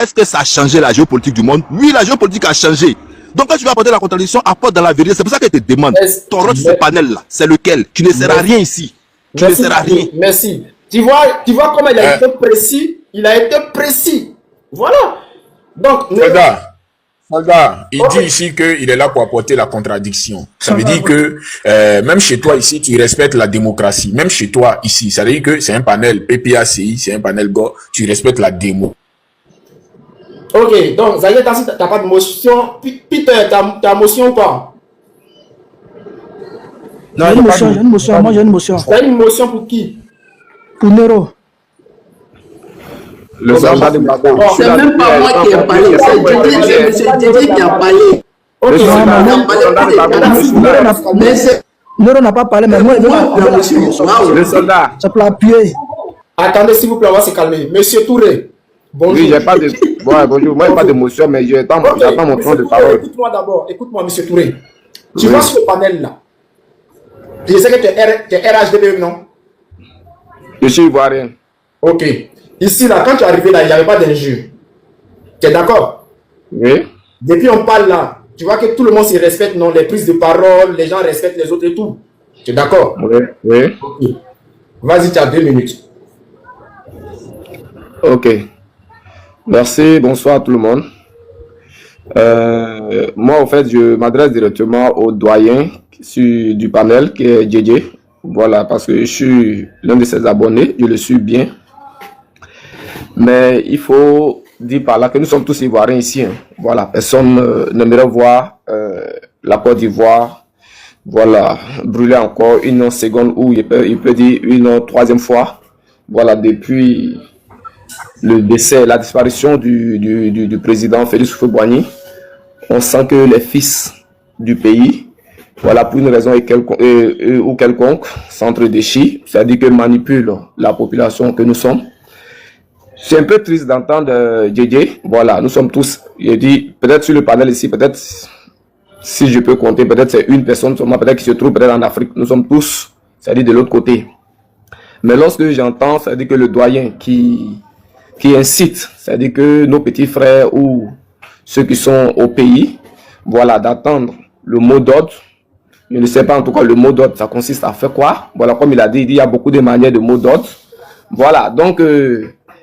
Est-ce que ça a changé la géopolitique du monde? Oui, la géopolitique a changé. Donc quand tu vas apporter la contradiction, apporte dans la vérité. C'est pour ça qu'elle te demande. Ton rôle sur ce panel-là, c'est lequel? Tu ne sers à rien ici. Tu ne sers à rien. Merci. Tu vois comment il a été précis? Il a été précis. Voilà. Donc, Soldat, il dit ici qu'il est là pour apporter la contradiction. Ça veut dire que même chez toi ici, tu respectes la démocratie. Même chez toi ici, ça veut dire que c'est un panel PPACI, c'est un panel GO, tu respectes la démo. Ok, donc Zahir Tassi, t'as pas de motion. Peter, t'as motion ou pas? Non, j'ai une motion, moi j'ai une motion. T'as une motion pour qui? Pour Nero. Le soldat de Mbappé. C'est même pas moi qui ai parlé, c'est Didier qui a parlé. Ok, Nero n'a pas parlé, mais moi, Le soldat. ça peut appuyer. attendez s'il vous plaît, on va se calmer. Monsieur Touré, bonjour. Oui, j'ai pas de. Bon, bonjour. Moi, j'ai pas d'émotion, mais j'attends mon temps de parole. Écoute-moi d'abord, écoute-moi, monsieur Touré. Tu vois ce panel-là? Je sais que tu es RHDB, non? Je suis ivoirien. Ok. Ici, là, quand tu es arrivé là, il n'y avait pas d'injure. Tu es d'accord? Oui. Depuis on parle là, tu vois que tout le monde se respecte, non? Les prises de parole, les gens respectent les autres et tout. Tu es d'accord? Oui. Oui. Ok. Vas-y, tu as 2 minutes. Ok. Merci. Bonsoir à tout le monde. Moi, en fait, je m'adresse directement au doyen du panel qui est JJ. Voilà, parce que je suis l'un de ses abonnés. Je le suis bien. Mais il faut dire par là que nous sommes tous ivoiriens ici. Hein. Voilà, personne n'aimerait voir la Côte d'Ivoire, voilà, brûler encore une seconde ou il peut dire une troisième fois. Voilà, depuis le décès, la disparition du président Félix Houphouët-Boigny, on sent que les fils du pays, voilà, pour une raison ou quelconque, s'entre-déchirent, c'est-à-dire que manipulent la population que nous sommes. C'est un peu triste d'entendre JJ. Voilà, nous sommes tous, je dis, peut-être sur le panel ici, peut-être, si je peux compter, peut-être c'est une personne seulement, peut-être qui se trouve peut-être en Afrique. Nous sommes tous, c'est-à-dire de l'autre côté. Mais lorsque j'entends, c'est-à-dire que le doyen qui incite, c'est-à-dire que nos petits frères ou ceux qui sont au pays, voilà, d'attendre le mot d'ordre. Je ne sais pas en tout cas le mot d'ordre, ça consiste à faire quoi? Voilà, comme il a dit, il y a beaucoup de manières de mots d'ordre. Voilà, donc...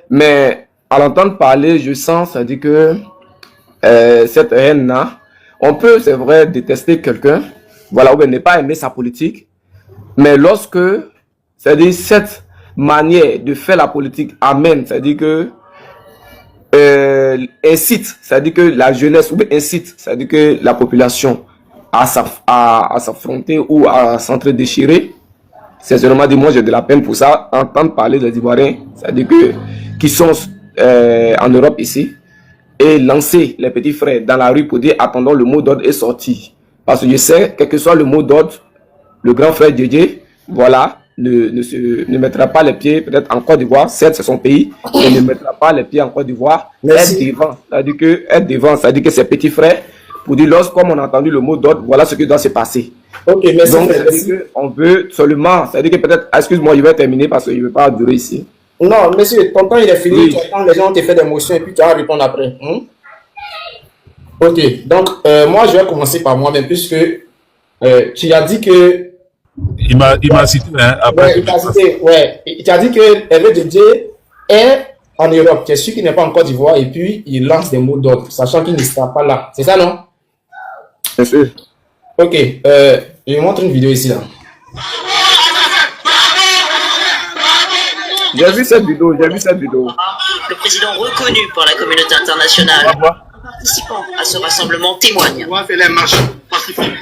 mais à l'entendre parler, je sens, ça dit que cette haine-là, on peut, c'est vrai, détester quelqu'un, voilà, ou bien ne pas aimer sa politique, mais lorsque, c'est-à-dire cette manière de faire la politique amène, c'est-à-dire que incite, c'est-à-dire que la jeunesse, ou bien incite, c'est-à-dire que la population à s'affronter ou à s'entre-déchirer, sincèrement, moi j'ai de la peine pour ça, entendre parler des Ivoiriens, c'est-à-dire que qui sont en Europe ici, et lancer les petits frères dans la rue pour dire attendons le mot d'ordre est sorti. Parce que je sais, quel que soit le mot d'ordre, le grand frère Didier, voilà, ne mettra pas les pieds peut-être en Côte d'Ivoire, certes c'est son pays, mais ne mettra pas les pieds en Côte d'Ivoire, être devant, c'est-à-dire que ses petits frères, pour dire lorsqu'on a entendu le mot d'ordre, voilà ce qui doit se passer. Ok, merci. Donc, on veut seulement, c'est-à-dire que peut-être, excuse-moi, je vais terminer parce que je ne veux pas durer ici. Non, monsieur, ton temps il est fini, oui. Tu attends, les gens te fait des motions et puis tu vas répondre après. Ok, donc moi je vais commencer par moi-même puisque tu as dit que... Il m'a cité, hein, après. Ouais, tu as dit que Hervé Didier est en Europe, tu es sûr qu'il n'est pas en Côte d'Ivoire et puis il lance des mots d'ordre, sachant qu'il ne sera pas là. C'est ça, non? Bien sûr. Ok, je vous montre une vidéo ici, là. J'ai vu cette vidéo, Le président reconnu par la communauté internationale, participant à ce rassemblement, témoigne. On va faire les marches pacifiques,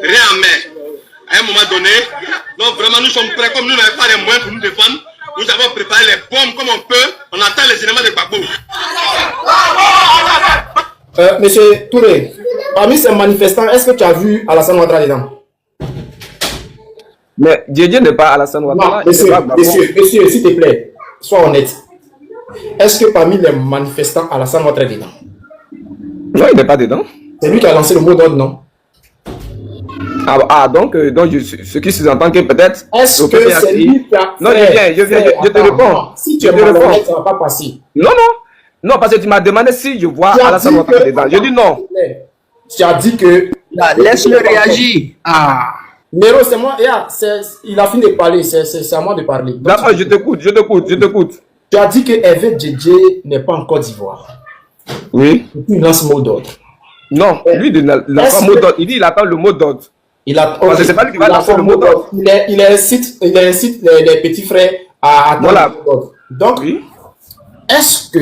rien en main. À un moment donné, donc vraiment nous sommes prêts, comme nous n'avons pas les moyens pour nous défendre, nous avons préparé les bombes comme on peut, on attend les éléments de Gbagbo. Monsieur Touré, parmi ces manifestants, est-ce que tu as vu Alassane Ouattara dedans? Mais Didier n'est pas Alassane Ouattara. Non, monsieur, s'il te plaît, sois honnête. Est-ce que parmi les manifestants, Alassane Ouattara est dedans? Non, il n'est pas dedans. C'est lui qui a lancé le mot d'ordre, non? Donc ce qui sous-entend que peut-être... Est-ce que c'est lui qui a... Non, je te réponds. Si tu es malhonnête, ça ne va pas passer. Non. Non, parce que tu m'as demandé si je vois Alassane Ouattara dedans. Je dis non. Tu as dit que... Laisse-le réagir. Ah. Nero, c'est moi. Il a fini de parler. C'est à moi de parler. D'accord, je t'écoute. Tu as dit que Hervé Djedje n'est pas en Côte d'Ivoire. Oui. Il lance mot d'ordre. Non, lui, il n'a pas mot d'ordre. Il dit il attend le mot d'ordre. Parce que c'est pas lui qui va lancer le mot d'ordre. Il incite les petits frères à attendre le mot d'ordre. Donc, est-ce que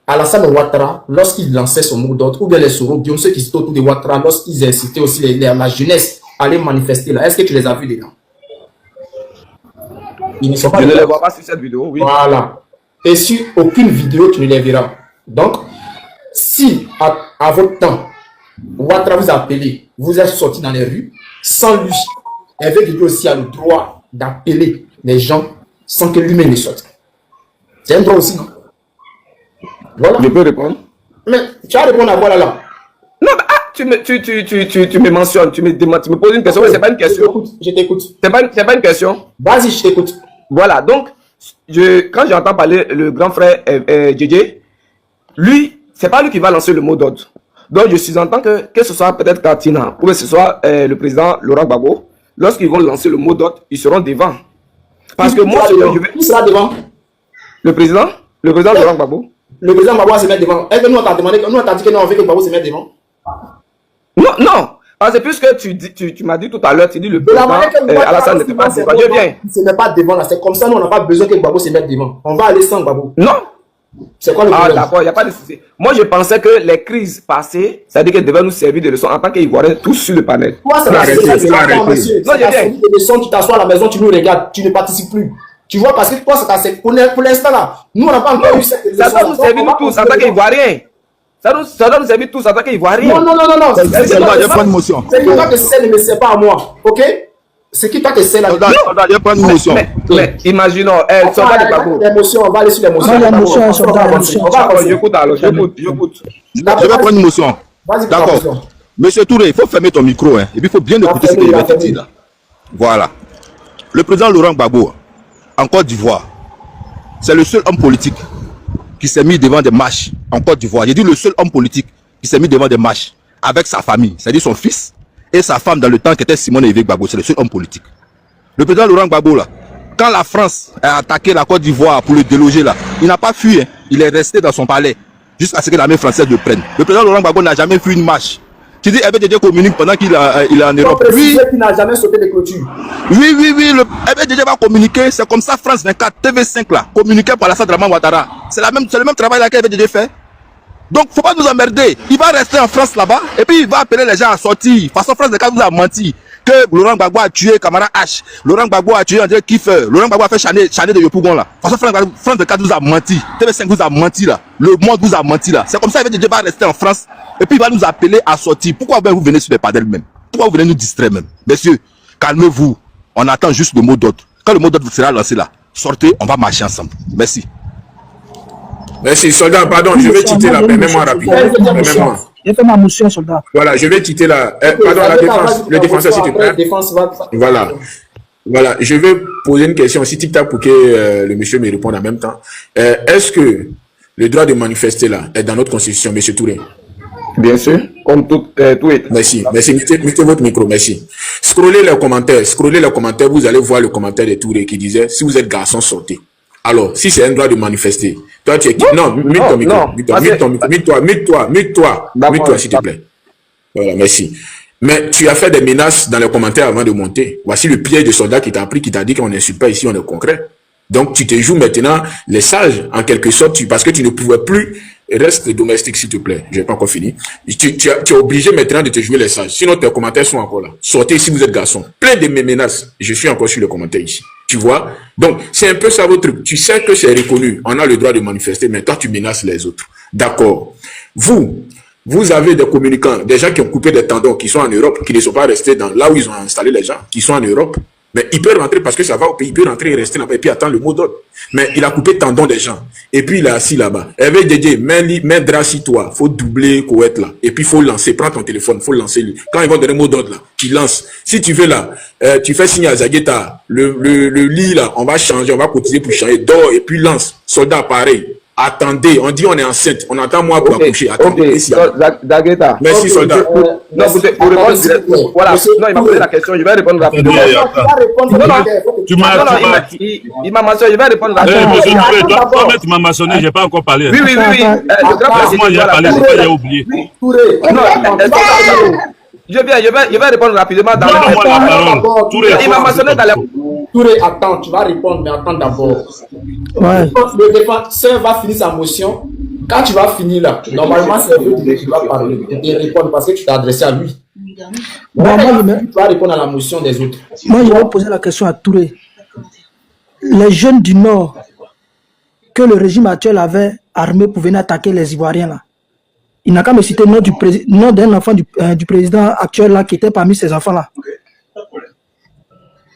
Alassane Ouattara, lorsqu'il lançait son mot d'ordre, ou bien les Soro, bien ceux qui sont autour de Ouattara, lorsqu'ils incitaient aussi la jeunesse à aller manifester là, est-ce que tu les as vus dedans? Ils ne sont pas. Je ne les vois pas sur cette vidéo, oui. Voilà. Et sur aucune vidéo, tu ne les verras. Donc, si à votre temps, Ouattara vous a appelé, vous êtes sorti dans les rues, sans lui, Hervé Djedje aussi a le droit d'appeler les gens sans que lui-même ne sorte. C'est un droit aussi, non? Voilà. Je peux répondre? Mais tu vas répondre à quoi là? Non, mais tu me mentionnes, tu me poses une question, mais c'est pas une question. Je t'écoute. C'est pas une question. Vas-y, je t'écoute. Voilà, donc, quand j'entends parler le grand frère Djedje, lui, c'est pas lui qui va lancer le mot d'ordre. Donc, je suis en tant que ce soit peut-être Katina, ou que ce soit le président Laurent Gbagbo, lorsqu'ils vont lancer le mot d'ordre, ils seront devant. Parce que moi, qui sera devant? Le président Laurent Gbagbo. Le président Gbagbo va se mettre devant. Est-ce que nous, on t'a demandé, nous, on t'a dit que non, on veut que Gbagbo se mette devant? Non. Parce que puisque tu m'as dit tout à l'heure, tu dis le président Alassane n'était pas devant. Je viens. Il ne se met pas devant là. C'est comme ça, nous, on n'a pas besoin que Gbagbo se mette devant. On va aller sans Gbagbo. Non. C'est quoi le problème? Ah, d'accord, il n'y a pas de souci. Moi, je pensais que les crises passées, c'est-à-dire qu'elles devaient nous servir de leçons en tant qu'Ivoiriens, tous sur le panel. Toi, c'est des leçons, tu t'assois à la maison, tu nous regardes, tu ne participes plus. Tu vois, parce que toi, c'est pour l'instant là. Nous, on n'a pas encore eu cette leçon. Ça doit nous servir nous tous en tant qu'Ivoiriens. Ça doit nous servir tous en tant qu'Ivoiriens. Non. C'est pas une motion. C'est que toi que c'est ne me sert pas à moi. Ok? C'est qui toi que c'est là? Il n'y a pas de motion. Mais imaginons, soldat de Gbagbo. L'émotion, on va aller sur l'émotion. J'écoute alors, j'écoute. Je vais prendre une motion. D'accord. Monsieur Touré, il faut fermer ton micro, hein. Et puis il faut bien écouter ce qu'il va te dire là. Voilà. Le président Laurent Gbagbo, en Côte d'Ivoire, c'est le seul homme politique qui s'est mis devant des marches en Côte d'Ivoire. J'ai dit le seul homme politique qui s'est mis devant des marches avec sa famille, c'est-à-dire son fils et sa femme dans le temps qui était Simone Hervé Gbagbo. C'est le seul homme politique. Le président Laurent Gbagbo là, quand la France a attaqué la Côte d'Ivoire pour le déloger là, il n'a pas fui, hein. Il est resté dans son palais jusqu'à ce que l'armée française le prenne. Le président Laurent Gbagbo n'a jamais fui une marche. Tu dis Hervé Djedje communique pendant qu'il est en Europe. Oui, qui n'a jamais sauté des clôtures. Oui, Hervé Djedje va communiquer. C'est comme ça France 24, TV5 là, communiquer par Alassane Ouattara. C'est le même travail là qu'Hervé Djedje fait. Donc, faut pas nous emmerder. Il va rester en France là-bas et puis il va appeler les gens à sortir. De toute façon, France 24 vous a menti. Que Laurent Gbagbo a tué Camara H. Laurent Gbagbo a tué André Kiffer. Laurent Gbagbo a fait Chané de Yopougon là. De toute façon, France 24 vous a menti. TV5 vous a menti là. Le monde vous a menti là. C'est comme ça que Hervé Djedje va rester en France et puis il va nous appeler à sortir. Pourquoi vous venez sur les padelles même? Pourquoi vous venez nous distraire même? Messieurs, calmez-vous. On attend juste le mot d'ordre. Quand le mot d'ordre sera lancé là, sortez, on va marcher ensemble. Merci. Merci, soldat, pardon, je vais quitter là, permets-moi rapidement. J'ai fait ma motion, soldat. Voilà, je vais quitter là. Pardon, la défense, le défenseur, s'il te plaît. Voilà, je vais poser une question aussi, tic-tac, pour que le monsieur me réponde en même temps. Est-ce que le droit de manifester là est dans notre constitution, monsieur Touré? Bien sûr, comme tout est. Merci, mettez votre micro, merci. Scrollez les commentaires, vous allez voir le commentaire de Touré qui disait, si vous êtes garçon, sortez. Alors, si c'est un droit de manifester, toi tu es qui? Non, mute ton micro, mute-toi, s'il te plaît. Voilà, merci. Mais tu as fait des menaces dans les commentaires avant de monter. Voici le piège de soldat qui t'a appris, qui t'a dit qu'on n'insulte pas ici, on est concret. Donc, tu te joues maintenant les sages, en quelque sorte, parce que tu ne pouvais plus. Reste domestique, s'il te plaît. Je n'ai pas encore fini. Tu es obligé maintenant de te jouer les sages. Sinon, tes commentaires sont encore là. Sortez si vous êtes garçon. Plein de mes menaces. Je suis encore sur les commentaires ici. Tu vois? Donc, c'est un peu ça votre truc. Tu sais que c'est reconnu. On a le droit de manifester, mais toi, tu menaces les autres. D'accord. Vous avez des communicants, des gens qui ont coupé des tendons, qui sont en Europe, qui ne sont pas restés dans là où ils ont installé les gens, qui sont en Europe. Mais il peut rentrer parce que ça va au pays, il peut rentrer et rester là-bas et puis attendre le mot d'ordre. Mais il a coupé le tendon des gens. Et puis il est assis là-bas. Hervé Djedje, mets drap sur toi. Faut doubler Koweït là. Et puis il faut lancer. Prends ton téléphone, faut lancer lui. Quand ils vont donner le mot d'ordre là, tu lances. Si tu veux là, tu fais signe à Zagueta. Le lit là, on va changer, on va cotiser pour changer. Dors et puis lance. Soldat pareil. Attendez, on dit on est enceinte. On attend moi pour accoucher. Attendez. Dagueta. Merci, soldat. Non, vous répondez directement. Voilà. Non, il m'a posé la question. Je vais répondre rapidement. Il m'a mentionné. Je vais répondre rapidement. Toi, tu m'as mentionné. Je n'ai pas encore parlé. Oui. Laisse-moi, j'ai parlé. C'est pas j'ai oublié. Je vais répondre rapidement. Il m'a mentionné dans les... Touré, attends, tu vas répondre, mais attends d'abord. Ouais. Le défenseur va finir sa motion. Quand tu vas finir là, normalement, c'est lui qui va parler et répondre parce que tu t'es adressé à lui. Bon, tu vas répondre à la motion des autres. Moi, je vais poser la question à Touré. Les jeunes du Nord que le régime actuel avait armés pour venir attaquer les Ivoiriens là, il n'a qu'à me citer le nom d'un enfant du président actuel là qui était parmi ces enfants là.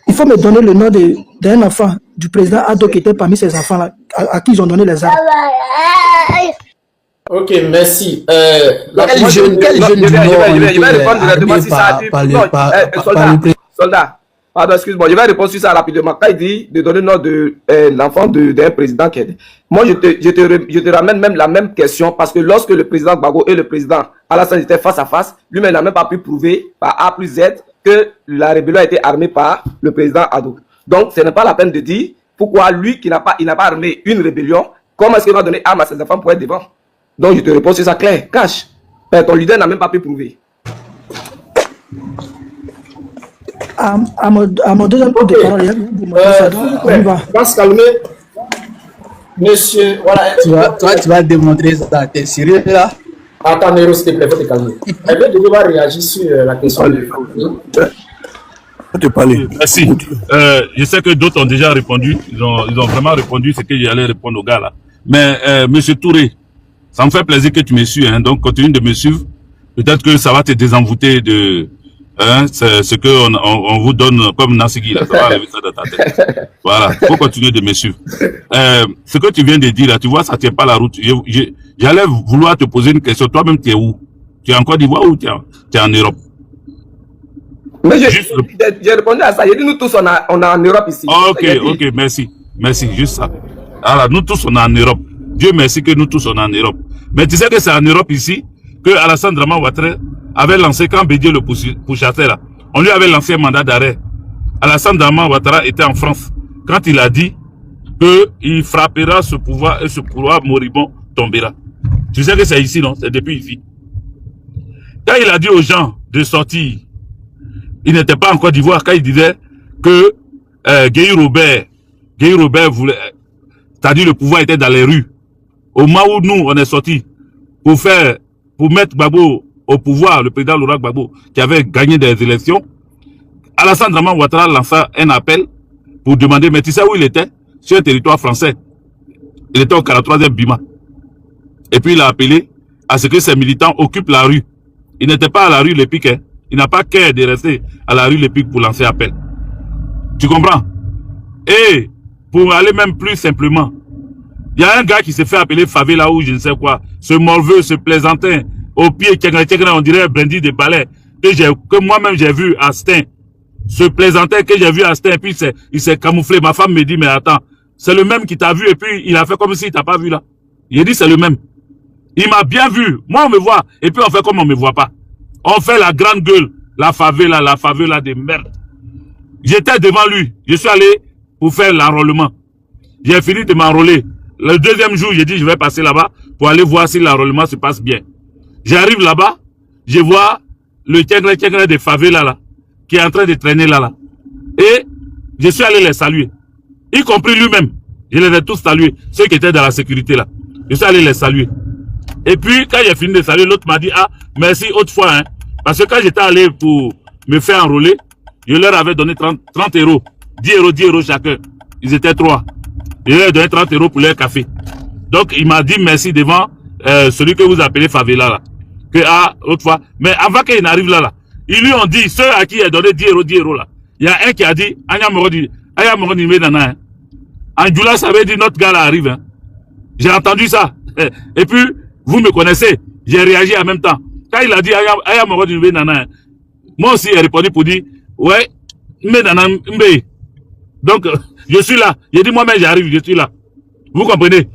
Il faut me donner le nom d'un enfant du président Ado qui était parmi ces enfants là à qui ils ont donné les armes. Ok, merci. Quel jeune du Nord soldat. Pardon, excuse-moi, je vais répondre sur ça rapidement. Quand il dit de donner le nom de l'enfant d'un président qui est... Moi, je te ramène même la même question parce que lorsque le président Gbagbo et le président Alassane étaient face à face, lui-même n'a même pas pu prouver par A plus Z que la rébellion a été armée par le président Ado. Donc, ce n'est pas la peine de dire pourquoi lui, il n'a pas armé une rébellion, comment est-ce qu'il va donner arme à ses enfants pour être devant. Donc, je te réponds sur ça clair, cash. Ton leader n'a même pas pu prouver. À mon deuxième tour de parole, on va se calmer. Monsieur, voilà. Tu vas démontrer ça. T'es sérieux là? Attends, Nero, s'il te plaît, faut te calmer. Elle veut devoir réagir sur la question. Merci. Je sais que d'autres ont déjà répondu. Ils ont vraiment répondu ce que j'allais répondre aux gars là. Mais Monsieur Touré, ça me fait plaisir que tu me suives. Hein, donc continue de me suivre. Peut-être que ça va te désenvoûter de ce que on vous donne comme Nassigi là. Ça va arriver ça dans ta tête. Voilà. Faut continuer de me suivre. Ce que tu viens de dire là, tu vois, ça tient pas la route. J'allais vouloir te poser une question. Toi-même, tu es où? Tu es en Côte d'Ivoire ou tu es en Europe? Mais j'ai répondu à ça. J'ai dit nous tous on est en Europe ici. Ok, merci. Merci, juste ça. Alors, nous tous on est en Europe. Dieu merci que nous tous on est en Europe. Mais tu sais que c'est en Europe ici que Alassane Draman Ouattara avait lancé, quand Bédié le pourchassait là, on lui avait lancé un mandat d'arrêt. Alassane Draman Ouattara était en France quand il a dit qu'il frappera ce pouvoir et ce pouvoir moribond tombera. Tu sais que c'est ici, non? C'est depuis ici. Quand il a dit aux gens de sortir, il n'était pas en Côte d'Ivoire, quand il disait que Guy Robert voulait, c'est-à-dire le pouvoir était dans les rues. Au moment où nous, on est sortis pour mettre Gbagbo au pouvoir, le président Laurent Gbagbo, qui avait gagné des élections, Alassane Draman Ouattara lança un appel pour demander, mais tu sais où il était? Sur un territoire français. Il était au 43e Bima. Et puis il a appelé à ce que ses militants occupent la rue. Il n'était pas à la rue Les Pics, hein. Il n'a pas qu'à de rester à la rue Les Pics pour lancer appel. Tu comprends? Et pour aller même plus simplement, il y a un gars qui s'est fait appeler Favela ou je ne sais quoi, ce morveux, ce plaisantin, au pied, on dirait Brandy de Palais, que moi-même j'ai vu à Stein. Ce plaisantin que j'ai vu à Stein, puis il s'est camouflé. Ma femme me dit, mais attends, c'est le même qui t'a vu et puis il a fait comme s'il t'a pas vu là. Il dit c'est le même. Il m'a bien vu. Moi on me voit et puis on fait comme on me voit pas. On fait la grande gueule, la favela de merde. J'étais devant lui. Je suis allé pour faire l'enrôlement. J'ai fini de m'enrôler. Le deuxième jour, j'ai dit je vais passer là-bas pour aller voir si l'enrôlement se passe bien. J'arrive là-bas, je vois le tchègre de favela là, qui est en train de traîner là. Et je suis allé les saluer. Y compris lui-même. Je les ai tous salués. Ceux qui étaient dans la sécurité là. Je suis allé les saluer. Et puis, quand j'ai fini de saluer, l'autre m'a dit, ah, merci autrefois, hein. Parce que quand j'étais allé pour me faire enrôler, je leur avais donné 30 euros. 10 euros chacun. Ils étaient 3. Je leur ai donné 30 euros pour leur café. Donc, il m'a dit merci devant celui que vous appelez Favela là. Que, ah, autrefois. Mais avant qu'il n'arrive là, ils lui ont dit, ceux à qui il a donné 10 euros là. Il y a un qui a dit, Anya Morodi Medana, hein. Anjula, ça veut dire notre gars là arrive, hein. J'ai entendu ça. Et puis, vous me connaissez. J'ai réagi en même temps. Quand il a dit, Aya Morodi Medana, hein. Moi aussi, j'ai répondu pour dire, ouais, Medana Mbe. Donc, je suis là. J'ai dit, moi-même, j'arrive, je suis là. Vous comprenez?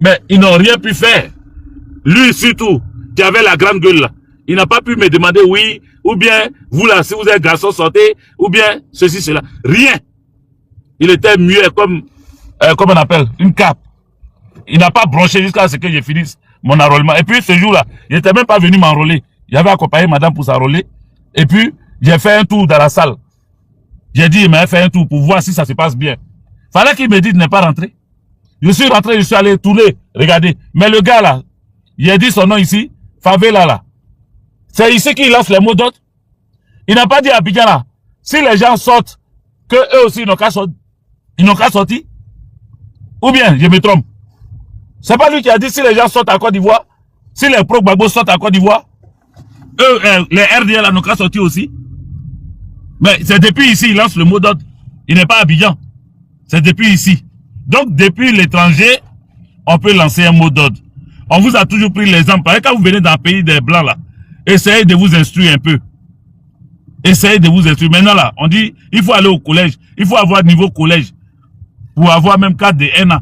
Mais ils n'ont rien pu faire. Lui surtout, qui avait la grande gueule là, il n'a pas pu me demander oui, ou bien vous là, si vous êtes garçon, sortez, ou bien ceci, cela. Rien. Il était muet comme on appelle, une cape. Il n'a pas bronché jusqu'à ce que je finisse mon enrôlement. Et puis ce jour-là, il n'était même pas venu m'enrôler. Il avait accompagné madame pour s'enrôler. Et puis, j'ai fait un tour dans la salle. J'ai dit, il m'a fait un tour pour voir si ça se passe bien. Fallait qu'il me dise de ne pas rentrer. Je suis rentré, je suis allé tourner, regardez. Mais le gars là, il a dit son nom ici, Favela là. C'est ici qu'il lance les mots d'ordre. Il n'a pas dit à Abidjan là, si les gens sortent, que eux aussi ils n'ont qu'à sortir. Ou bien, je me trompe. C'est pas lui qui a dit si les gens sortent à Côte d'Ivoire, si les pro-Gbagbo sortent à Côte d'Ivoire, eux, les RDL là n'ont qu'à sortir aussi. Mais c'est depuis ici, il lance le mot d'ordre. Il n'est pas à Abidjan. C'est depuis ici. Donc, depuis l'étranger, on peut lancer un mot d'ordre. On vous a toujours pris l'exemple. Quand vous venez d'un pays des Blancs là, essayez de vous instruire un peu. Essayez de vous instruire. Maintenant là, on dit, il faut aller au collège. Il faut avoir niveau collège. Pour avoir même 4 de 1 an.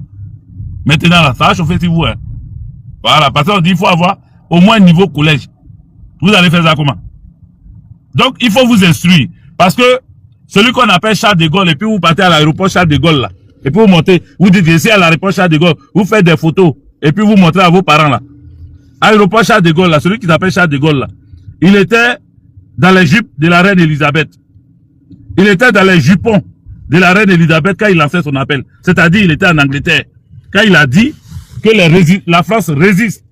Maintenant là, ça va chauffer sur vous. Hein. Voilà, parce qu'on dit, il faut avoir au moins niveau collège. Vous allez faire ça comment? Donc, il faut vous instruire. Parce que celui qu'on appelle Charles de Gaulle, et puis vous partez à l'aéroport Charles de Gaulle là, et puis vous montez, vous dites ici à l'aéroport Charles de Gaulle, vous faites des photos, et puis vous montrez à vos parents là. À l'aéroport Charles de Gaulle là, celui qui s'appelle Charles de Gaulle là, il était dans les jupes de la reine Elisabeth. Il était dans les jupons de la reine Elisabeth quand il lançait son appel. C'est-à-dire, il était en Angleterre. Quand il a dit que la France résiste.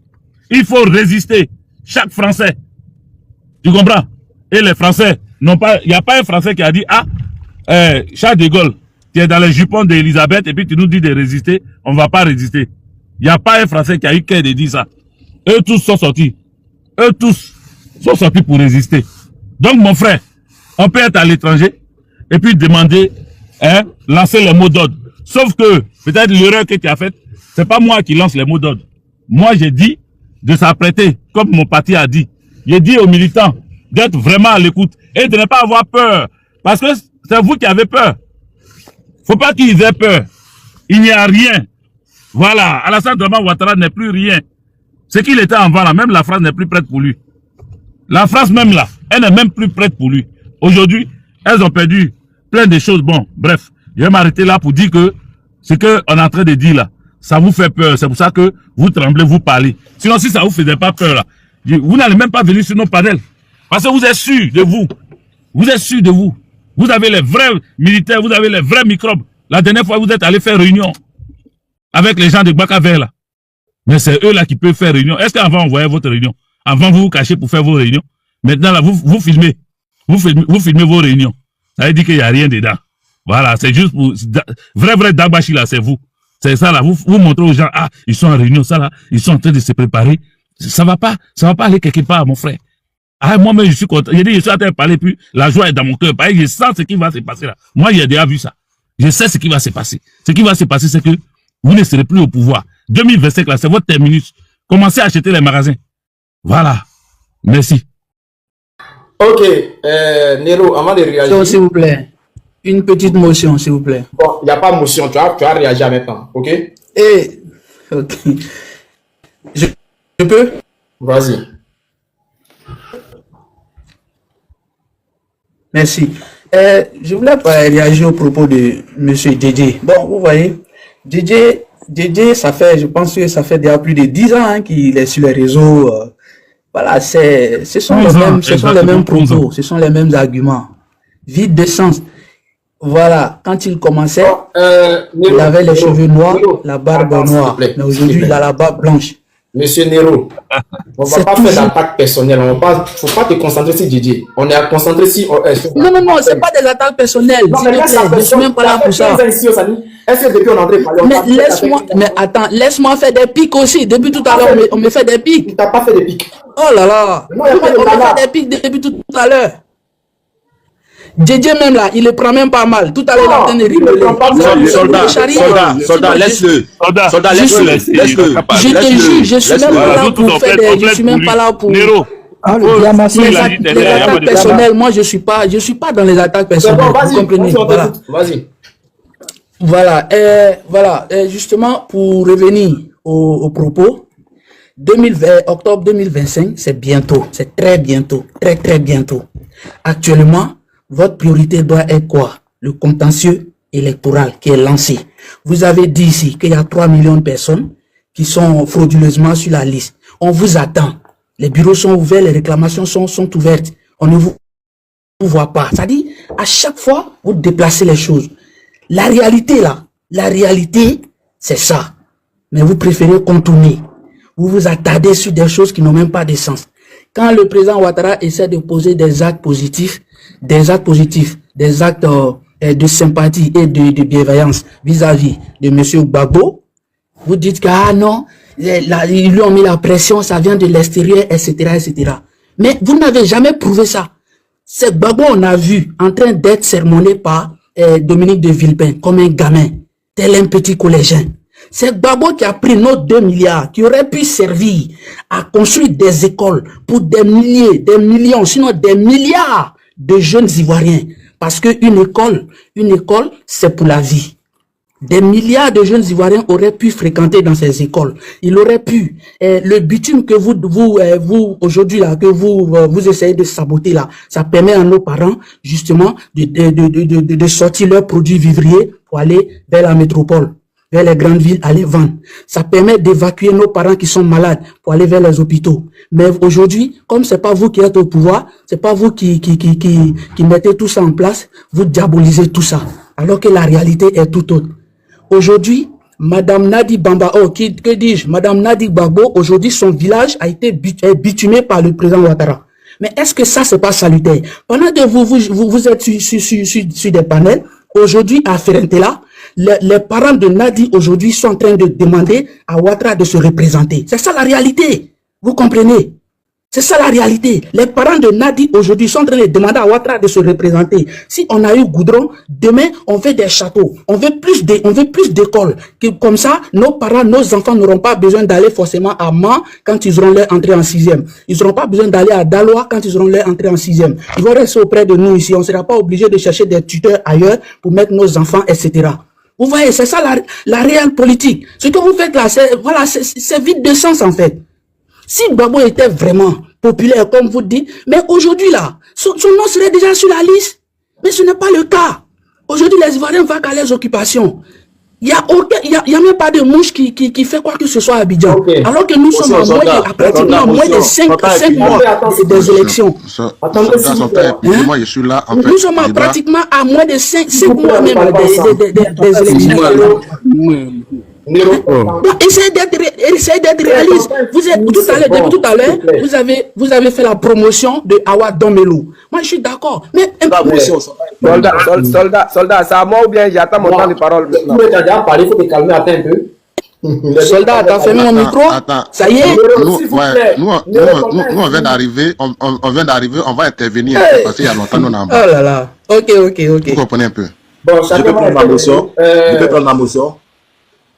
Il faut résister. Chaque Français. Tu comprends? Et les Français n'ont pas, il n'y a pas un Français qui a dit, Charles de Gaulle, tu es dans les jupons d'Elisabeth et puis tu nous dis de résister, on ne va pas résister. Il n'y a pas un Français qui a eu cœur de dire ça. Eux tous sont sortis. Eux tous sont sortis pour résister. Donc mon frère, on peut être à l'étranger et puis demander, lancer les mots d'ordre. Sauf que, peut-être l'erreur que tu as faite, c'est pas moi qui lance les mots d'ordre. Moi j'ai dit de s'apprêter, comme mon parti a dit. J'ai dit aux militants d'être vraiment à l'écoute et de ne pas avoir peur. Parce que c'est vous qui avez peur. Faut pas qu'ils aient peur. Il n'y a rien. Voilà. Alassane Draman Ouattara n'est plus rien. Ce qu'il était avant là, même la France n'est plus prête pour lui. La France même là, elle n'est même plus prête pour lui. Aujourd'hui, elles ont perdu plein de choses. Bon, bref, je vais m'arrêter là pour dire que ce qu'on est en train de dire là, ça vous fait peur. C'est pour ça que vous tremblez, vous parlez. Sinon, si ça vous faisait pas peur là, vous n'allez même pas venir sur nos panels. Parce que vous êtes sûr de vous. Vous êtes sûr de vous. Vous avez les vrais militaires, vous avez les vrais microbes. La dernière fois, vous êtes allé faire réunion avec les gens de Bakaver là. Mais c'est eux là qui peuvent faire réunion. Est-ce qu'avant, on voyait votre réunion? Avant, vous vous cachez pour faire vos réunions. Maintenant, là, vous filmez. Vous filmez vos réunions. Ça veut dire qu'il n'y a rien dedans. Voilà, c'est juste pour... Vrai Dagbashi, là, c'est vous. C'est ça, là. Vous montrez aux gens, ils sont en réunion, ça, là. Ils sont en train de se préparer. Ça va pas aller quelque part, mon frère. Moi-même, je suis content. J'ai dit, je suis en train de parler, puis la joie est dans mon cœur. Parce que je sens ce qui va se passer, là. Moi, j'ai déjà vu ça. Je sais ce qui va se passer. Ce qui va se passer, c'est que vous ne serez plus au pouvoir. 2025, là, c'est votre terminus. Commencez à acheter les magasins. Voilà. Merci. Ok, Nero, avant de réagir. S'il vous plaît. Une petite motion, s'il vous plaît. Bon, il n'y a pas de motion, tu as réagi en même temps, ok? Ok. Je peux? Vas-y. Merci. Je voulais pas réagir au propos de M. Djedje. Bon, vous voyez, Djedje, ça fait, je pense que ça fait déjà plus de 10 ans qu'il est sur les réseaux. Voilà, ce sont les mêmes propos, ce sont les mêmes arguments. Vide de sens. Voilà, quand il commençait, il avait les cheveux noirs, la barbe noire. Mais aujourd'hui, il a la barbe blanche. Monsieur Nero, on ne va pas faire d'attaque personnelle. Il ne faut pas te concentrer sur Didier. On est à concentrer sur... Non, ce n'est pas des attaques personnelles. Non, mais je ne suis même pas là pour ça. Mais laisse-moi faire des pics aussi. Depuis tout à l'heure, on me fait des pics. Tu n'as pas fait des pics. Oh là là. On me fait des pics depuis tout à l'heure. Djedje même là, il le prend même pas mal. Tout à l'heure, il est en train de rigoler. Soldat, laisse-le. Soldat, laisse-le. Je te jure, je suis même pas là pour faire des... Je suis même pas là pour... Nero. Les attaques personnelles, moi je suis pas dans les attaques personnelles. Vous comprenez? Voilà. Voilà. Justement, pour revenir au propos. Octobre 2025, c'est bientôt, c'est très bientôt, très bientôt. Actuellement, votre priorité doit être quoi? Le contentieux électoral qui est lancé. Vous avez dit ici qu'il y a 3 millions de personnes qui sont frauduleusement sur la liste. On vous attend. Les bureaux sont ouverts, les réclamations sont ouvertes. On ne vous voit pas. C'est-à-dire, à chaque fois, vous déplacez les choses. La réalité, là, la réalité, c'est ça. Mais vous préférez contourner. Vous vous attardez sur des choses qui n'ont même pas de sens. Quand le président Ouattara essaie de poser des actes positifs, des actes de sympathie et de bienveillance vis-à-vis de M. Gbagbo, vous dites que, ah non, ils lui ont mis la pression, ça vient de l'extérieur, etc., etc. Mais vous n'avez jamais prouvé ça. C'est Gbagbo, on a vu, en train d'être sermonné par Dominique de Villepin, comme un gamin, tel un petit collégien. C'est Gbagbo qui a pris nos 2 milliards, qui aurait pu servir à construire des écoles pour des milliers, des millions, sinon des milliards de jeunes Ivoiriens. Parce qu'une école, c'est pour la vie. Des milliards de jeunes Ivoiriens auraient pu fréquenter dans ces écoles. Il aurait pu. Le bitume que vous aujourd'hui là, que vous essayez de saboter là, ça permet à nos parents justement de sortir leurs produits vivriers pour aller vers la métropole, vers les grandes villes, aller vendre. Ça permet d'évacuer nos parents qui sont malades pour aller vers les hôpitaux. Mais aujourd'hui, comme c'est pas vous qui êtes au pouvoir, c'est pas vous qui mettez tout ça en place, vous diabolisez tout ça. Alors que la réalité est tout autre. Aujourd'hui, Madame Nadi Bamba, que dis-je, Madame Nadi Gbagbo, aujourd'hui, son village a été bitumé par le président Ouattara. Mais est-ce que ça, c'est pas salutaire? Pendant que vous êtes sur des panels, aujourd'hui, à Ferentela, les parents de Nadi, aujourd'hui, sont en train de demander à Ouattara de se représenter. C'est ça la réalité. Vous comprenez? C'est ça la réalité. Les parents de Nadi aujourd'hui sont en train de demander à Ouattara de se représenter. Si on a eu Goudron, demain on veut des châteaux, on veut plus d'écoles. Comme ça, nos parents, nos enfants n'auront pas besoin d'aller forcément à Man quand ils auront leur entrée en 6e. Ils n'auront pas besoin d'aller à Daloa quand ils auront leur entrée en 6e. Ils vont rester auprès de nous ici. On ne sera pas obligé de chercher des tuteurs ailleurs pour mettre nos enfants, etc. Vous voyez, c'est ça la réelle politique. Ce que vous faites là, c'est vide de sens en fait. Si Gbagbo était vraiment populaire, comme vous dites, mais aujourd'hui là, son nom serait déjà sur la liste. Mais ce n'est pas le cas. Aujourd'hui, les Ivoiriens vont qu'à les occupations. Il y a même pas de mouche qui fait quoi que ce soit à Abidjan. Okay. Alors que nous sommes pratiquement à moins de 5 mois des élections. Moi, je suis là. Nous sommes pratiquement à moins de 5 mois même des élections. Donc, essayez d'être réaliste. Vous êtes depuis tout à l'heure, vous avez fait la promotion de Awa Domelou. Moi, je suis d'accord. Mais soldat, c'est à moi ou bien j'attends mon temps de parole maintenant. Tu as déjà parlé, il faut te calmer, attends un peu. Soldat, t'as fermé mon micro? Ça y est? Nous, on vient d'arriver, on va intervenir parce qu'il y a longtemps, nous en bas. Oh là là. Ok. Vous comprenez un peu? Bon, je peux prendre ma motion.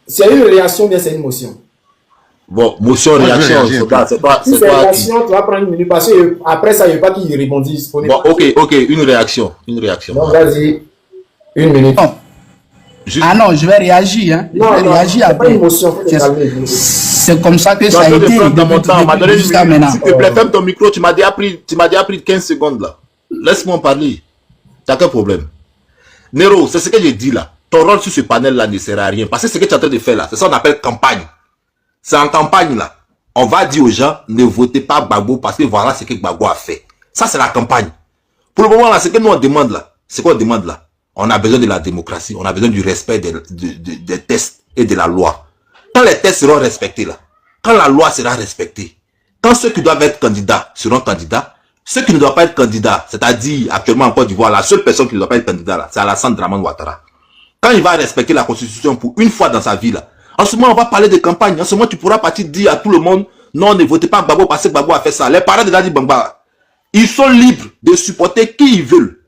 C'est une réaction, bien c'est une motion. Bon, motion, réaction, c'est pas. Si c'est une réaction, tu vas prendre une minute parce que après ça, il n'y a pas qui rebondisse. Bon, ok, une réaction. Bon, vas-y, une minute. Ah non, je vais réagir. Hein. Non, je vais réagir après. Pas une motion, c'est comme ça que ça a été jusqu'à maintenant. S'il te plaît, ferme ton micro, tu m'as déjà pris 15 secondes là. Laisse-moi parler. T'as quel problème? Nero, c'est ce que j'ai dit là. Ton rôle sur ce panel-là ne sert à rien. Parce que ce que tu es en train de faire là, c'est ça qu'on appelle campagne. C'est en campagne là. On va dire aux gens, ne votez pas Gbagbo parce que voilà ce que Gbagbo a fait. Ça, c'est la campagne. Pour le moment là, ce que nous on demande là, c'est quoi on demande là? On a besoin de la démocratie, on a besoin du respect des tests et de la loi. Quand les tests seront respectés là, quand la loi sera respectée, quand ceux qui doivent être candidats seront candidats, ceux qui ne doivent pas être candidats, c'est-à-dire actuellement en Côte d'Ivoire, la seule personne qui ne doit pas être candidat là, c'est Alassane Dramane Ouattara. Quand il va respecter la constitution pour une fois dans sa vie là, en ce moment on va parler de campagne, en ce moment tu pourras partir dire à tout le monde, non ne votez pas Gbagbo parce que Gbagbo a fait ça. Les parents de Nadi Bamba, ils sont libres de supporter qui ils veulent.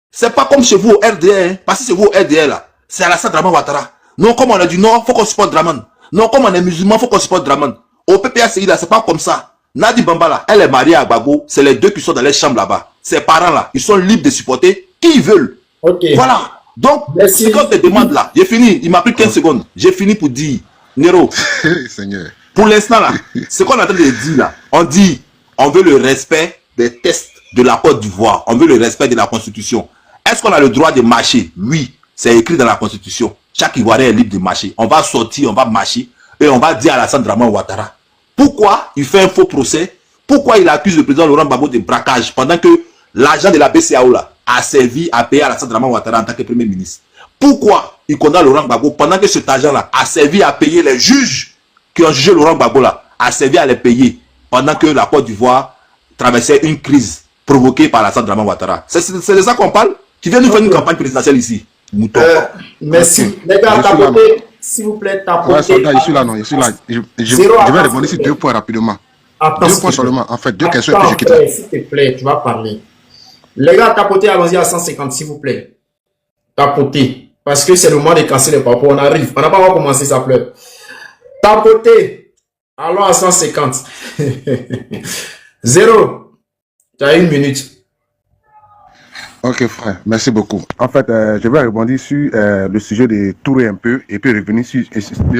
C'est pas comme chez vous au RDR, hein, parce que c'est vous au RDR là, c'est Alassane Dramane Ouattara. Non, comme on a du Nord, faut qu'on supporte Dramane. Non, comme on est musulman, faut qu'on supporte Dramane. Au PPACI là, c'est pas comme ça. Nadi Bamba là, elle est mariée à Gbagbo, c'est les deux qui sont dans les chambres là-bas. Ses parents là, ils sont libres de supporter qui ils veulent. Ok. Voilà. Donc, ce qu'on te demande là, j'ai fini, il m'a pris 15 secondes. J'ai fini pour dire, Nero, Seigneur. pour l'instant là, ce qu'on est en train de dire là, on dit, on veut le respect des tests de la Côte d'Ivoire, on veut le respect de la Constitution. Est-ce qu'on a le droit de marcher? Oui, c'est écrit dans la Constitution. Chaque Ivoirien est libre de marcher. On va sortir, on va marcher et on va dire à Alassane Dramane Ouattara pourquoi il fait un faux procès, pourquoi il accuse le président Laurent Gbagbo de braquage pendant que l'argent de la BCAO là a servi à payer Alassane Dramane Ouattara en tant que Premier ministre. Pourquoi il condamne Laurent Gbagbo pendant que cet argent là a servi à payer les juges qui ont jugé Laurent Gbagbo là, a servi à les payer pendant que la Côte d'Ivoire traversait une crise provoquée par Alassane Dramane Ouattara. C'est de ça qu'on parle. Tu viens nous faire une campagne présidentielle ici. Merci. Les gars, tapotez, s'il vous plaît, tapotez. Ouais, soldat, je suis là, non, je suis là. Je vais répondre ici 2 points rapidement. Attends, 2 points seulement. En fait, 2 questions et puis je quitte. S'il te plaît, tu vas parler. Les gars, tapotez, allons-y à 150, s'il vous plaît. Tapotez. Parce que c'est le moment de casser les papos. On arrive. On n'a pas encore commencé, ça pleure. Tapotez. Allons à 150. 0. Tu as 1 minute. Ok frère, merci beaucoup. En fait, je vais rebondir sur le sujet de Touré un peu et puis revenir sur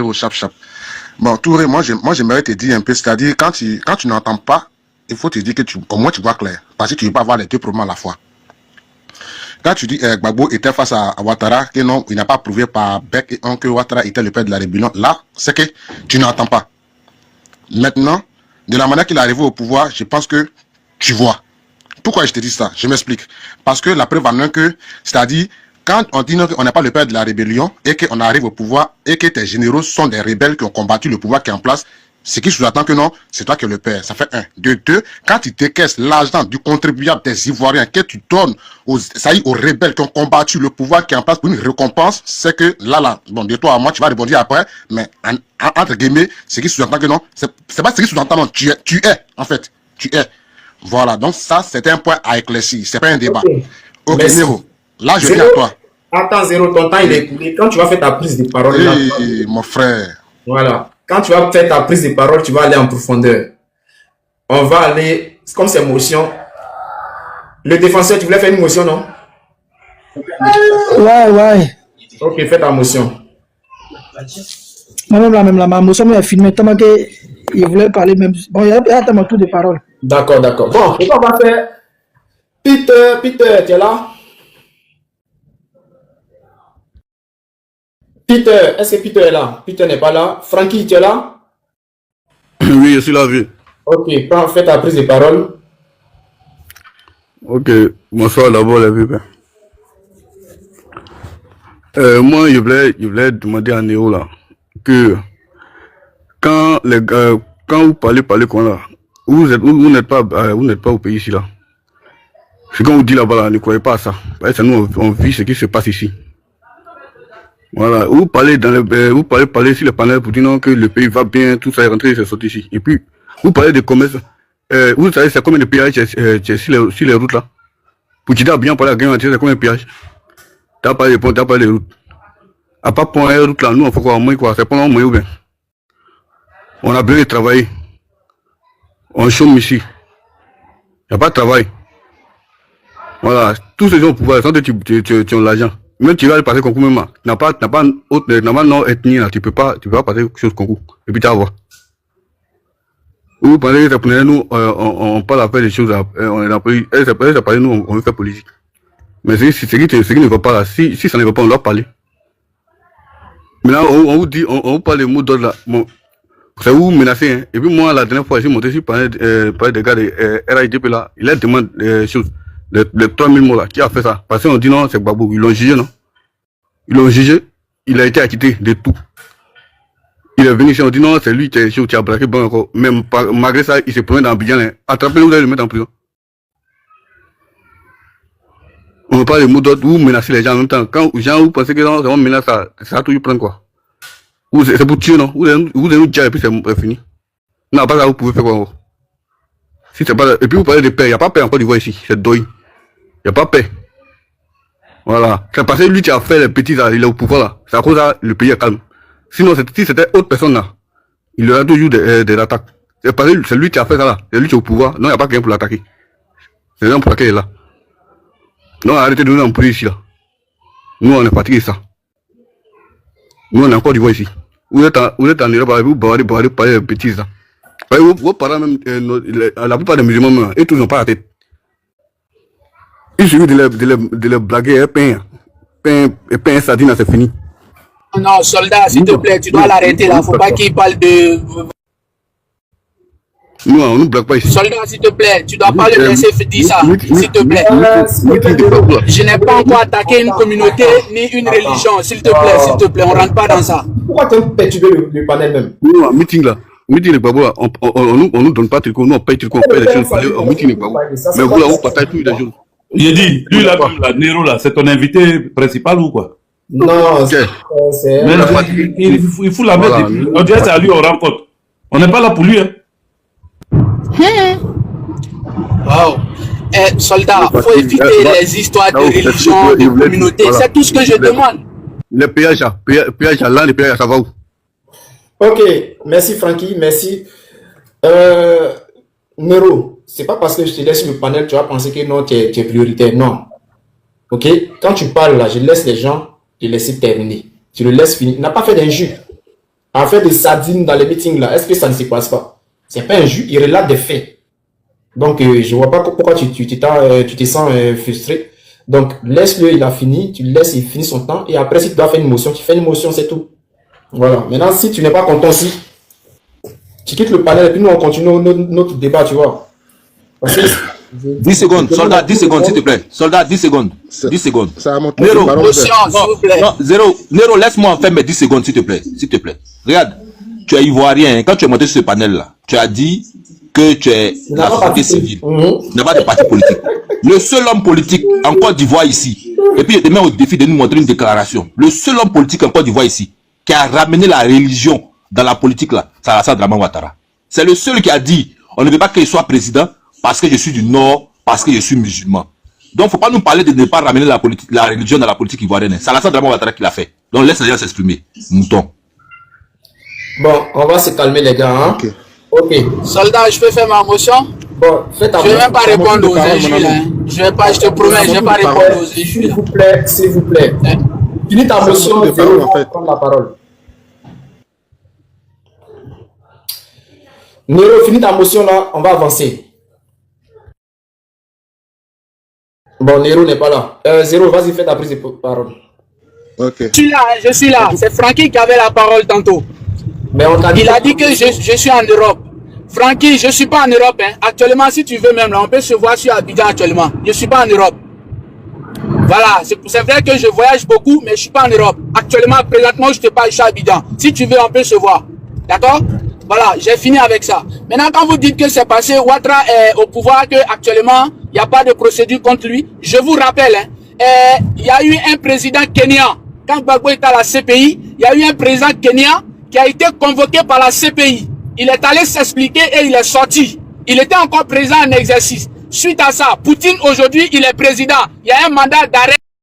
au chap-chap. Bon, Touré, moi j'aimerais te dire un peu, c'est-à-dire quand tu n'entends pas, il faut te dire que au moins tu vois clair, parce que tu ne veux pas avoir les 2 problèmes à la fois. Quand tu dis Gbagbo était face à Ouattara, que non, il n'a pas prouvé par bec et ongle que Ouattara était le père de la rébellion, là, c'est que tu n'entends pas. Maintenant, de la manière qu'il est arrivé au pouvoir, je pense que tu vois. Pourquoi je te dis ça? Je m'explique. Parce que la preuve en est que, c'est-à-dire, quand on dit qu'on n'est pas le père de la rébellion et qu'on arrive au pouvoir et que tes généraux sont des rebelles qui ont combattu le pouvoir qui est en place, ce qui sous-entend que non, c'est toi qui es le père. Ça fait 1. De 2, quand tu décaisses l'argent du contribuable des Ivoiriens que tu donnes aux rebelles qui ont combattu le pouvoir qui est en place pour une récompense, c'est que là, bon, de toi à moi, tu vas répondre après, mais entre guillemets, ce qui sous-entend que non, c'est pas ce qui sous-entend, non, tu es, en fait, tu es. Voilà, donc ça, c'est un point à éclaircir, c'est pas un débat. Ok, Nero, là, je viens à toi. Attends, 0, ton temps, il est coulé. Quand tu vas faire ta prise de parole... Hey, mon frère. Voilà. Quand tu vas faire ta prise de parole, tu vas aller en profondeur. On va aller, comme c'est motion. Le défenseur, tu voulais faire une motion, non? Ouais. Ok, fais ta motion. Même la ma motion est filmée, tellement qu'il voulait parler même. Bon, il y a tellement tout de paroles. D'accord. Bon, et on va faire... Peter, tu es là? Peter, est-ce que Peter est là? Peter n'est pas là. Francky, tu es là? Oui, je suis là, oui. Ok, fais ta prise de parole. Ok, bonsoir d'abord les vieux. Moi, je voulais demander à Néo là que quand vous parlez comme là, vous n'êtes pas au pays ici là. Ce qu'on vous dit là-bas là, ne croyez pas à ça. Parce que nous on vit ce qui se passe ici. Voilà, vous parlez sur le panel pour dire non que le pays va bien, tout ça est rentré, c'est sorti ici. Et puis vous parlez de commerce. Vous savez c'est combien de péages sur les routes là? Pour tu dois bien parler à quelqu'un, c'est combien de péages? T'as pas les ponts, t'as pas les routes. À part pour les routes là, nous on fait quoi? Au moins quoi? C'est pas moins ou bien? On a besoin de travailler. On chôme ici. Il n'y a pas de travail. Voilà. Tous ces gens au pouvoir, sans que tu as l'argent. Même tu vas passer concours même. Tu n'as pas non ethnie là. Tu peux pas passer quelque chose concours. Et puis tu vas voir. Vous pensez que ça prenait nous, on parle à faire des choses, on est dans le pays. Ça parlait nous, on veut faire politique. Mais ce qui ne va pas là, si ça ne va pas, on doit parler. Maintenant, on vous dit, on vous parle des mots d'ordre là. Bon, c'est vous menacez, hein. Et puis moi, la dernière fois, j'ai monté sur parler des gars de RIDP là. Il a demandé des choses, les 3000 mots là. Qui a fait ça? Parce qu'on dit non, c'est Gbagbo. Ils l'ont jugé, non? Ils l'ont jugé. Il a été acquitté de tout. Il est venu ici, on dit non, c'est lui qui a braqué bon encore. Même malgré ça, il se promène dans Abidjan. Hein. Attrapez-le, vous allez le mettre en prison. On parle de mots d'ordre, vous menacez les gens en même temps. Quand vous pensez que non, c'est un menace, ça va toujours prendre quoi? C'est pour tuer, non? Vous allez nous dire et puis c'est fini. Non, pas ça, vous pouvez faire quoi encore? Si c'est pas... Et puis vous parlez de paix, il n'y a pas paix en Côte d'Ivoire ici, c'est deuil. Il n'y a pas paix. Voilà. C'est parce que lui qui a fait les petits, là, il est au pouvoir là. C'est à cause de ça, le pays est calme. Sinon, si c'était autre personne là, il y aurait toujours des attaques. C'est parce que c'est lui qui a fait ça là. C'est lui qui est au pouvoir. Non, il n'y a pas quelqu'un pour l'attaquer. C'est l'homme pour laquelle il est là. Non, arrêtez de nous employer ici là. Nous, on est fatigués de ça. Nous, on est encore du voix ici. Vous êtes en Europe, vous parlez de bêtises. Là. Vos parents, même, la plupart des musulmans, ils n'ont pas la tête. Il suffit de les blaguer, pain sardine, c'est fini. Non, soldat, s'il te plaît, tu dois l'arrêter là. Faut pas qu'il parle de. Non, on ne blague pas ici. Soldat, s'il te plaît, tu dois pas le laisser dire ça, s'il te plaît. Je n'ai pas encore attaqué une communauté ni une religion, s'il te plaît, on rentre pas dans ça. Pourquoi tu as perturbé le panel même? Non, meeting là. Meeting les babou là, on nous donne pas tricot, nous on paye tricot, on paye les choses. On meeting les babou. Mais vous là, vous partagez tous les jours. Il dit, lui là, même la Nero là, c'est ton invité principal ou quoi? Non, c'est. Il faut la mettre. On dirait que c'est à lui on rencontre. On n'est pas là pour lui, hein. Wow. Soldat, il faut éviter les histoires de religion, de communauté. C'est tout ce que je demande. Les péages là, là, les péages, ça va où? Ok, merci Francky, merci. Nero, c'est pas parce que je te laisse le panel, tu vas penser que non, tu es prioritaire. Non. Ok, quand tu parles là, je laisse les gens te laisser terminer. Tu le laisses finir. Il n'a pas fait d'injure. En fait des sardines dans les meetings là, est-ce que ça ne se passe pas? C'est pas injure, il relate des faits. Donc, je vois pas pourquoi tu te sens frustré. Donc, laisse-le, il a fini, tu le laisses, il finit son temps, et après, si tu dois faire une motion, tu fais une motion, c'est tout. Voilà. Maintenant, si tu n'es pas content, si tu quittes le panel, et puis nous, on continue notre débat, tu vois. Parce que 10 secondes, soldat, 10 secondes, s'il te plaît. Soldat, 10 secondes. 10 secondes. Nero, motion, s'il vous plaît. Non, Nero, laisse-moi faire mes 10 secondes, s'il te plaît. S'il te plaît. Regarde, tu es ivoirien, quand tu es monté sur ce panel-là, tu as dit que tu es la société civile. Tu n'as pas de parti politique. Le seul homme politique en Côte d'Ivoire ici, et puis je te mets au défi de nous montrer une déclaration. Le seul homme politique en Côte d'Ivoire ici, qui a ramené la religion dans la politique là, c'est Alassane Dramane Ouattara. C'est le seul qui a dit, on ne veut pas qu'il soit président parce que je suis du Nord, parce que je suis musulman. Donc, faut pas nous parler de ne pas ramener la religion dans la politique ivoirienne. C'est Alassane Dramane Ouattara qui l'a fait. Donc, laisse les gens s'exprimer. Mouton. Bon, on va se calmer les gars. Hein? Ok. Soldat, je peux faire ma motion? Bon, faites je ne vais même pas répondre aux injures. Je vais pas, je te promets, je ne vais pas répondre aux injures. S'il vous plaît, s'il vous plaît. Finis ta motion, je vais prendre la parole. Nero, finis ta motion là, on va avancer. Bon, Nero n'est pas là. Zéro, vas-y, fais ta prise de parole. Ok. Je suis là. C'est Francky qui avait la parole tantôt. Mais il a dit que je suis en Europe. Francky, je ne suis pas en Europe. Hein. Actuellement, si tu veux même, là, on peut se voir sur Abidjan actuellement. Je ne suis pas en Europe. Voilà, c'est vrai que je voyage beaucoup, mais je ne suis pas en Europe. Actuellement, présentement, je te parle, je suis à Abidjan. Si tu veux, on peut se voir. D'accord? Voilà, j'ai fini avec ça. Maintenant, quand vous dites que c'est passé, Ouattara est au pouvoir, qu'actuellement, il n'y a pas de procédure contre lui, je vous rappelle, il y a eu un président kenyan. Quand Gbagbo était à la CPI, il y a eu un président kenyan qui a été convoqué par la CPI. Il est allé s'expliquer et il est sorti. Il était encore président en exercice. Suite à ça, Poutine aujourd'hui, il est président. Il y a un mandat d'arrêt.